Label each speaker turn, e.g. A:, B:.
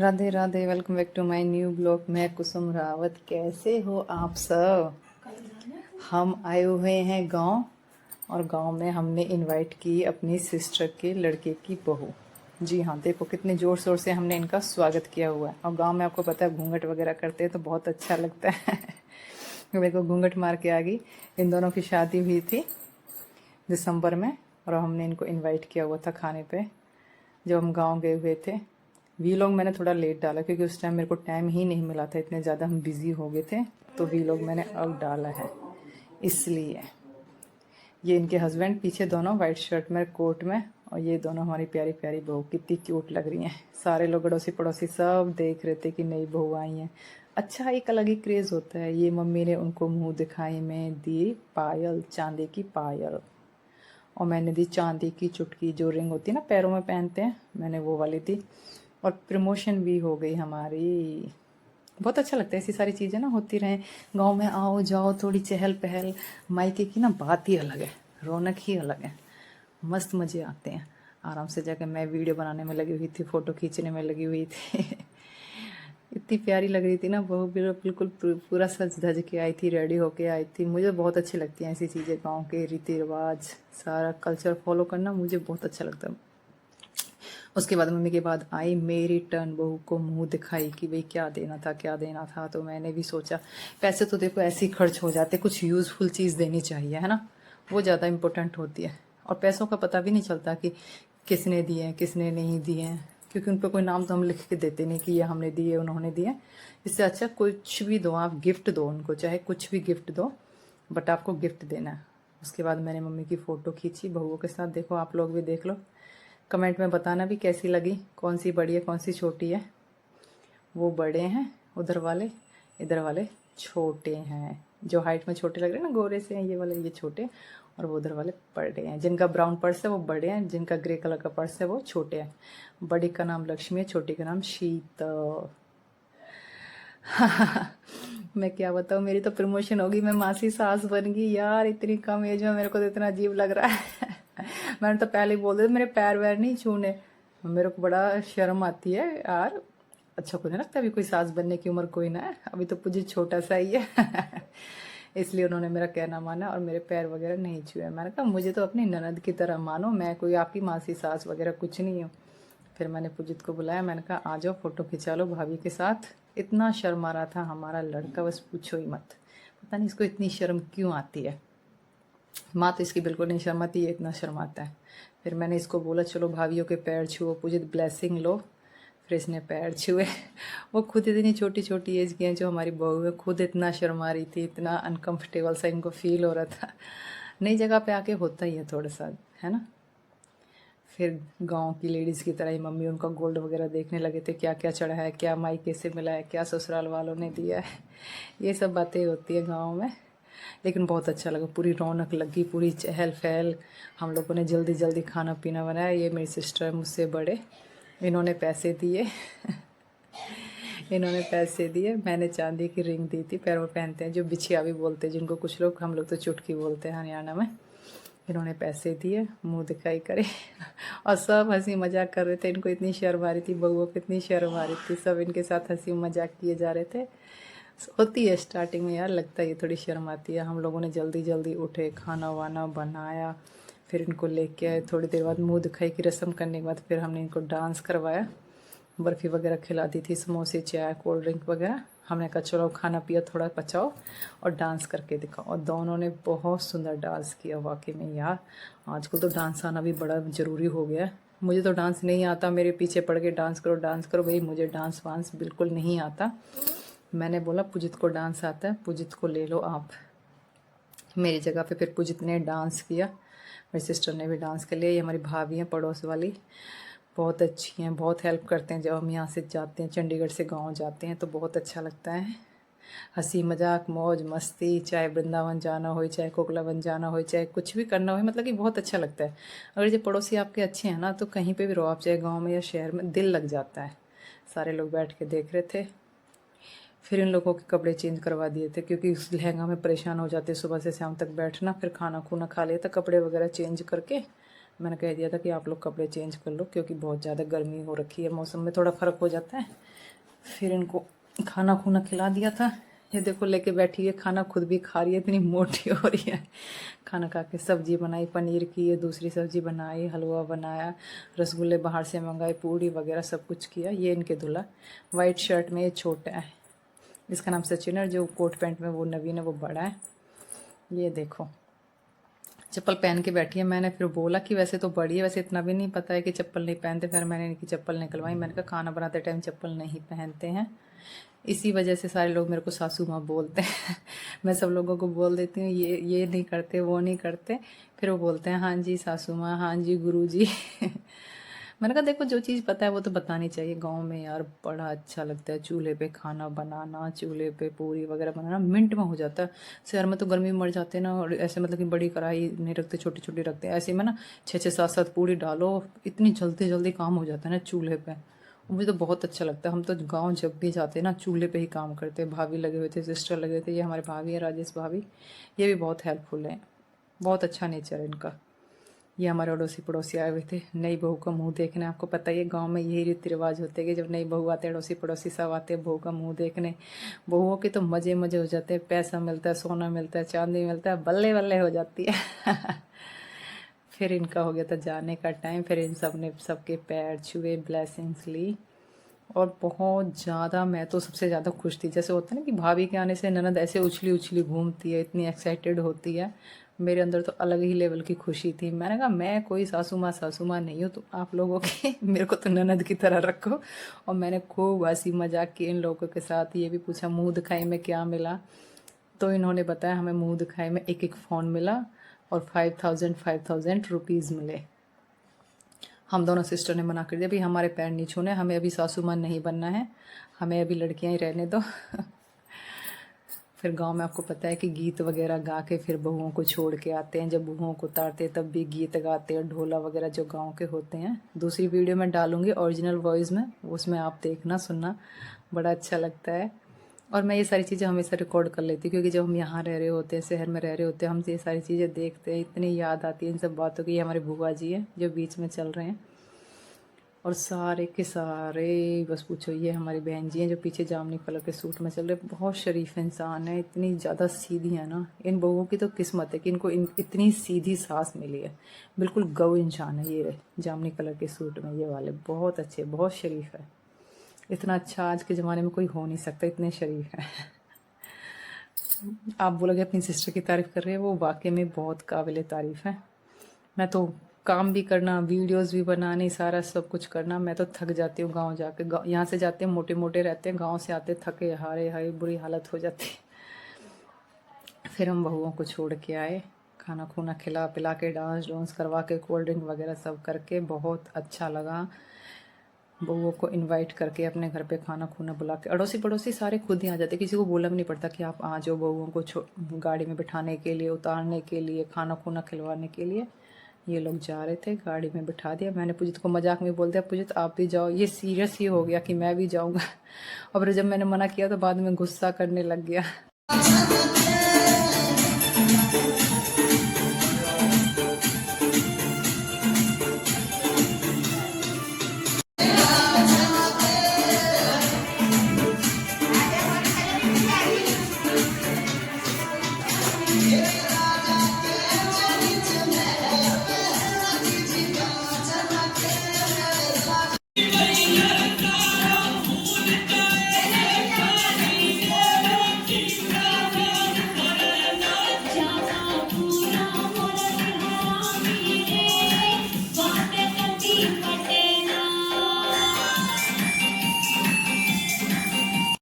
A: Radhe Radhe, welcome back to my new blog. मैं कुसुम रावत। कैसे हो आप सब? हम आए हुए हैं गांव, और गांव में हमने इनवाइट की अपनी सिस्टर के लड़के की बहू। जी हाँ, देखो कितने ज़ोर शोर से हमने इनका स्वागत किया हुआ है। और गांव में आपको पता है घूंघट वगैरह करते हैं तो बहुत अच्छा लगता है। देखो घूंघट मार के आ गई। इन दोनों की शादी हुई थी दिसंबर में, और हमने इनको इनवाइट किया हुआ था खाने पे जब हम गांव गए हुए थे। वीलॉग मैंने थोड़ा लेट डाला क्योंकि उस टाइम मेरे को टाइम ही नहीं मिला था, इतने ज़्यादा हम बिज़ी हो गए थे। तो वीलॉग मैंने अब डाला है इसलिए। ये इनके हस्बैंड पीछे दोनों वाइट शर्ट में कोट में, और ये दोनों हमारी प्यारी प्यारी बहू कितनी क्यूट लग रही हैं। सारे लोग अड़ोसी पड़ोसी सब देख रहे थे कि नई बहू आई हैं। अच्छा, एक अलग ही क्रेज़ होता है। ये मम्मी ने उनको मुंह दिखाई में दी पायल, चांदी की पायल, और मैंने दी चांदी की चुटकी, जो रिंग होती है ना पैरों में पहनते हैं, मैंने वो वाली दी। और प्रमोशन भी हो गई हमारी। बहुत अच्छा लगता है ऐसी सारी चीज़ें ना होती रहें। गांव में आओ जाओ, थोड़ी चहल पहल, मायके की ना बात ही अलग है, रौनक ही अलग है, मस्त मज़े आते हैं। आराम से जाकर मैं वीडियो बनाने में लगी हुई थी, फ़ोटो खींचने में लगी हुई थी। इतनी प्यारी लग रही थी ना बहू, बिल्कुल पूरा सज धज के आई थी, रेडी होके आई थी। मुझे बहुत अच्छी लगती हैं ऐसी चीज़ें, गांव के रीति रिवाज, सारा कल्चर फॉलो करना मुझे बहुत अच्छा लगता है। उसके बाद मम्मी के बाद आई मेरी टर्न, बहू को मुंह दिखाई कि भाई क्या देना था क्या देना था। तो मैंने भी सोचा पैसे तो देखो ऐसे ही खर्च हो जाते, कुछ यूज़फुल चीज़ देनी चाहिए, है ना, वो ज़्यादा इम्पोर्टेंट होती है। और पैसों का पता भी नहीं चलता कि किसने दिए हैं किसने नहीं दिए हैं, क्योंकि उन पर कोई नाम तो हम लिख के देते नहीं कि ये हमने दिए उन्होंने दिए। इससे अच्छा कुछ भी दो, आप गिफ्ट दो उनको, चाहे कुछ भी गिफ्ट दो, बट आपको गिफ्ट देना है। उसके बाद मैंने मम्मी की फ़ोटो खींची बहुओं के साथ। देखो आप लोग भी देख लो, कमेंट में बताना भी कैसी लगी, कौन सी बड़ी है कौन सी छोटी है। वो बड़े हैं उधर वाले, इधर वाले छोटे हैं। जो हाइट में छोटे लग रहे हैं ना, गोरे से हैं ये वाले, ये छोटे, और वो उधर वाले बड़े हैं। जिनका ब्राउन पर्स है वो बड़े हैं, जिनका ग्रे कलर का पर्स है वो छोटे हैं। बड़ी का नाम लक्ष्मी है, छोटी का नाम शीतल। मैं क्या बताऊँ, मेरी तो प्रमोशन होगी, मैं मासी सास बन गई यार। इतनी कम एज में मेरे को तो इतना अजीब लग रहा है। मैंने तो पहले ही बोल दिया मेरे पैर वैर नहीं छूने, मेरे को बड़ा शर्म आती है यार। अच्छा को नहीं लगता, अभी कोई सास बनने की उम्र कोई ना है, अभी तो मुझे छोटा सा ही है। इसलिए उन्होंने मेरा कहना माना और मेरे पैर वगैरह नहीं छुए। मैंने कहा मुझे तो अपनी ननद की तरह मानो, मैं कोई आपकी मासी सास वगैरह कुछ नहीं हूँ। फिर मैंने पूजित को बुलाया, मैंने कहा आ जाओ फ़ोटो खिंचा लो भाभी के साथ। इतना शर्मा रहा था हमारा लड़का, बस पूछो ही मत। पता नहीं इसको इतनी शर्म क्यों आती है। माँ तो इसकी बिल्कुल नहीं शर्माती, ये इतना शर्माता है। फिर मैंने इसको बोला चलो भाभियों के पैर छुओ, पूजित ब्लेसिंग लो। फिर इसने पैर छुए। वो खुद इतनी छोटी छोटी एज की हैं जो हमारी बहू है, खुद इतना शर्मा रही थी, इतना अनकंफर्टेबल सा इनको फील हो रहा था। नई जगह पे आके होता ही है थोड़ा सा, है ना। फिर गांव की लेडीज़ की तरह ही मम्मी उनका गोल्ड वगैरह देखने लगे थे, क्या क्या चढ़ा है, क्या मायके से मिला है, क्या ससुराल वालों ने दिया है। ये सब बातें होती है गांव में। लेकिन बहुत अच्छा लगा, पूरी रौनक लगी, पूरी चहल पहल। हम लोगों ने जल्दी जल्दी खाना पीना बनाया। ये मेरी सिस्टर मुझसे बड़े, इन्होंने पैसे दिए। इन्होंने पैसे दिए, मैंने चांदी की रिंग दी थी, पैरों में पहनते हैं जो बिछिया भी बोलते हैं जिनको कुछ लोग, हम लोग तो चुटकी बोलते हैं हरियाणा में। इन्होंने पैसे दिए, मुंह दिखाई करे। और सब हंसी मजाक कर रहे थे। इनको इतनी शर्म आ रही थी, बउओं को इतनी शर्म आ रही थी, सब इनके साथ हंसी मजाक किए जा रहे थे। होती है स्टार्टिंग में यार, लगता है ये थोड़ी शर्म आती है। हम लोगों ने जल्दी जल्दी उठे, खाना वाना बनाया, फिर इनको लेके आए। थोड़ी देर बाद मुंह दिखाई की रस्म करने के बाद फिर हमने इनको डांस करवाया, बर्फ़ी वगैरह खिला दी थी, समोसे चाय कोल्ड ड्रिंक वगैरह। हमने कहा चलो खाना पिया थोड़ा पचाओ और डांस करके दिखाओ। और दोनों ने बहुत सुंदर डांस किया वाकई में यार। आजकल तो डांस आना भी बड़ा ज़रूरी हो गया है। मुझे तो डांस नहीं आता, मेरे पीछे पड़ के डांस करो भाई, मुझे डांस वांस बिल्कुल नहीं आता। मैंने बोला पुजित को डांस आता है, पुजित को ले लो आप मेरी जगह पे। फिर पुजित ने डांस किया, मेरी सिस्टर ने भी डांस कर लिया। ये हमारी भाभी हैं पड़ोस वाली, बहुत अच्छी हैं, बहुत हेल्प करते हैं। जब हम यहाँ से जाते हैं, चंडीगढ़ से गांव जाते हैं, तो बहुत अच्छा लगता है। हंसी मजाक मौज मस्ती, चाहे वृंदावन जाना हो, चाहे कोकलावन जाना हो, चाहे कुछ भी करना हो, मतलब कि बहुत अच्छा लगता है। अगर जो पड़ोसी आपके अच्छे हैं ना, तो कहीं पे भी रहो आप, चाहे गांव में या शहर में, दिल लग जाता है। सारे लोग बैठ के देख रहे थे। फिर इन लोगों के कपड़े चेंज करवा दिए थे, क्योंकि उस लहंगा में परेशान हो जाते सुबह से शाम तक बैठना। फिर खाना खूना खा लिया था, कपड़े वगैरह चेंज करके मैंने कह दिया था कि आप लोग कपड़े चेंज कर लो, क्योंकि बहुत ज़्यादा गर्मी हो रखी है, मौसम में थोड़ा फ़र्क हो जाता है। फिर इनको खाना खुना खिला दिया था। ये देखो लेके बैठी है खाना, खुद भी खा रही है, इतनी मोटी हो रही है। खाना खा के सब्जी बनाई पनीर की, ये दूसरी सब्जी बनाई, हलवा बनाया, रसगुल्ले बाहर से मंगाए, पूड़ी वगैरह सब कुछ किया। ये इनके दूल्हा वाइट शर्ट में, ये छोटा है, इसका नाम सचिन है। जो कोट पैंट में वो नवीन है, वो बड़ा है। ये देखो चप्पल पहन के बैठी है। मैंने फिर बोला कि वैसे तो बड़ी है, वैसे इतना भी नहीं पता है कि चप्पल नहीं पहनते। फिर मैंने इनकी चप्पल निकलवाई। मैंने कहा खाना बनाते टाइम चप्पल नहीं पहनते हैं, इसी वजह से सारे लोग मेरे को सासू माँ बोलते हैं। मैं सब लोगों को बोल देती हूँ ये नहीं करते, वो नहीं करते, फिर वो बोलते हैं हाँ जी सासू माँ, हाँ जी गुरु जी। मैंने कहा देखो जो चीज़ पता है वो तो बतानी चाहिए। गांव में यार बड़ा अच्छा लगता है चूल्हे पे खाना बनाना, चूल्हे पे पूरी वगैरह बनाना मिनट में हो जाता है। शहर में तो गर्मी में मर जाते हैं ना, और ऐसे मतलब कि बड़ी कढ़ाई नहीं रखते, छोटी छोटी रखते हैं। ऐसे में ना 6-6 7-7 पूरी डालो, इतनी जल्दी जल्दी काम हो जाता है ना चूल्हे पे। मुझे तो बहुत अच्छा लगता है। हम तो गांव जब भी जाते हैं ना चूल्हे पे ही काम करते हैं। भाभी लगे हुए थे, सिस्टर लगे थे, ये हमारे भाभी है राजेश भाभी, ये भी बहुत हेल्पफुल है, बहुत अच्छा नेचर है इनका। ये हमारे अड़ोसी पड़ोसी आए हुए थे नई बहू का मुंह देखने। आपको पता ही है गांव में यही रीति रिवाज होते हैं कि जब नई बहू आते हैं अड़ोसी पड़ोसी सब आते हैं बहू का मुंह देखने। बहुओं के तो मज़े मज़े हो जाते हैं, पैसा मिलता है, सोना मिलता है, चांदी मिलता है, बल्ले बल्ले हो जाती है। फिर इनका हो गया था जाने का टाइम। फिर इन सब ने सबके पैर छुए, ब्लेसिंग्स ली, और बहुत ज़्यादा मैं तो सबसे ज़्यादा खुश थी। जैसे होता है ना कि भाभी के आने से ननद ऐसे उछली उछली घूमती है, इतनी एक्साइटेड होती है, मेरे अंदर तो अलग ही लेवल की खुशी थी। मैंने कहा मैं कोई सासू माँ नहीं हूँ तो आप लोगों की मेरे को तो ननद की तरह रखो। और मैंने खूब हंसी मजाक की इन लोगों के साथ। ये भी पूछा मुँह दिखाई में क्या मिला, तो इन्होंने बताया हमें मुँह दिखाई में एक फ़ोन मिला और 5,000 रुपीज़ मिले। हम दोनों सिस्टर ने मना कर दिया, भाई हमारे पैर नहीं छूने, हमें अभी सासू माँ नहीं बनना है, हमें अभी लड़कियां ही रहने दो। फिर गांव में आपको पता है कि गीत वगैरह गा के फिर बहुओं को छोड़ के आते हैं। जब बहुओं को उतारते हैं तब भी गीत गाते हैं, ढोला वगैरह जो गांव के होते हैं। दूसरी वीडियो में डालूंगी ओरिजिनल वॉइस में, उसमें आप देखना सुनना, बड़ा अच्छा लगता है। और मैं ये सारी चीज़ें हमेशा रिकॉर्ड कर लेती हूँ, क्योंकि जब हम यहाँ रह रहे होते हैं, शहर में रह रहे होते हैं, हम ये सारी चीज़ें देखते हैं, इतनी याद आती है इन सब बातों की। ये हमारे बुआ जी हैं जो बीच में चल रहे हैं, और सारे के सारे बस पूछो, ये हमारी बहन जी हैं जो पीछे जामनी कलर के सूट में चल रहे। बहुत शरीफ इंसान है, इतनी ज़्यादा सीधी है ना। इन बहुओं की तो किस्मत है कि इनको इतनी सीधी सास मिली है। बिल्कुल गौ इंसान है ये जामनी कलर के सूट में, ये वाले बहुत अच्छे, बहुत शरीफ है। इतना अच्छा आज के ज़माने में कोई हो नहीं सकता, इतने शरीफ है। आप बोलोगे अपनी सिस्टर की तारीफ़ कर रहे हैं, वो वाकई में बहुत काबिल तारीफ़ है। मैं तो काम भी करना, वीडियोस भी बनानी, सारा सब कुछ करना, मैं तो थक जाती हूँ गांव जाके। यहाँ से जाते हैं मोटे मोटे रहते हैं, गांव से आते थके हारे हाय, बुरी हालत हो जाती है। फिर हम बहुओं को छोड़ के आए, खाना खूना खिला पिला के, डांस डोंस करवा के, कोल्ड ड्रिंक वगैरह सब करके, बहुत अच्छा लगा। बहुओं को इनवाइट करके अपने घर पे खाना खूना बुला के, अड़ोसी पड़ोसी सारे खुद ही आ जाते, किसी को बोलना भी नहीं पड़ता कि आप आ जाओ बहुओं को गाड़ी में बिठाने के लिए, उतारने के लिए, खाना खूना खिलवाने के लिए। ये लोग जा रहे थे, गाड़ी में बिठा दिया। मैंने पुजित को मजाक में बोल दिया, पुजित आप भी जाओ। ये सीरियस ही हो गया कि मैं भी जाऊंगा। और जब मैंने मना किया तो बाद में गुस्सा करने लग गया।